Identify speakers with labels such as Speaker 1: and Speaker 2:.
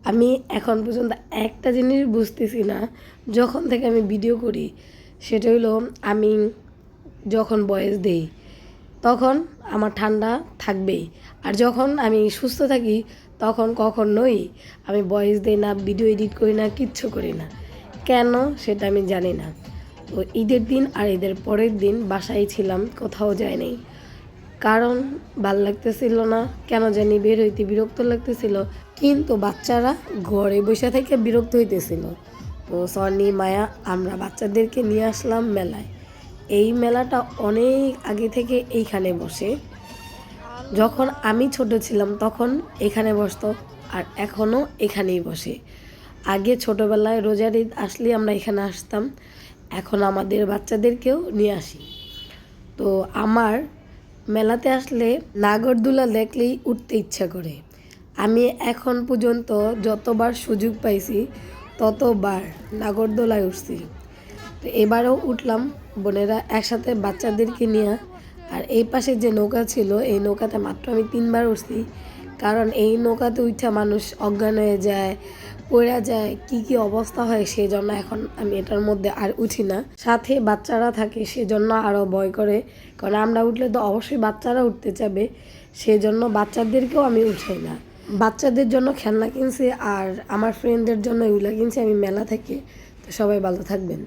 Speaker 1: আমি এখন পর্যন্ত একটা জিনিস বুঝতেছি না, যখন থেকে আমি ভিডিও করি সেটা হলো আমি যখন ভয়েস দেই তখন আমার ঠান্ডা থাকবেই, আর যখন আমি সুস্থ থাকি তখন কখনোই আমি ভয়েস দিই না, ভিডিও এডিট করি না, কিচ্ছু করি না। কেন সেটা আমি জানি না। তো ঈদের দিন আর ঈদের পরের দিন বাসায় ছিলাম, কোথাও যাই নাই, কারণ ভাল লাগতেছিল না, কেন জানি বের হইতে বিরক্ত লাগতেছিল। কিন্তু বাচ্চারা ঘরে বসে থেকে বিরক্ত হইতেছিল। তো সনি মায়া আমরা বাচ্চাদেরকে নিয়ে আসলাম মেলায়। এই মেলাটা অনেক আগে থেকে এইখানে বসে। যখন আমি ছোট ছিলাম তখন এখানে বসতো, আর এখনও এখানেই বসে। আগে ছোটোবেলায় রোজার ঈদ আসলে আমরা এখানে আসতাম, এখন আমাদের বাচ্চাদেরকেও নিয়ে আসি। তো আমার মেলাতে আসলে নাগরদোলা দেখলেই উঠতে ইচ্ছা করে। আমি এখন পর্যন্ত যতবার সুযোগ পাইছি ততবার নাগরদোলায় উঠছি। তো এবারও উঠলাম বোনেরা একসাথে বাচ্চাদেরকে নিয়ে। আর এই পাশে যে নৌকা ছিল এই নৌকাতে মাত্র আমি 3বার উঠছি, কারণ এই নৌকাতে উঠা মানুষ অজ্ঞান হয়ে যায়, পড়ে যায়, কি কি অবস্থা হয়, সেই জন্য এখন আমি এটার মধ্যে আর উঠি না। সাথে বাচ্চারা থাকে সেজন্য আরও ভয় করে, কারণ আমরা উঠলে তো অবশ্যই বাচ্চারা উঠতে চাবে, সেজন্য বাচ্চাদেরকেও আমি উঠাই না। বাচ্চাদের জন্য খেলনা কিনছি আর আমার ফ্রেন্ডদের জন্য এগুলো কিনছি আমি মেলা থেকে। তো সবাই ভালো থাকবেন।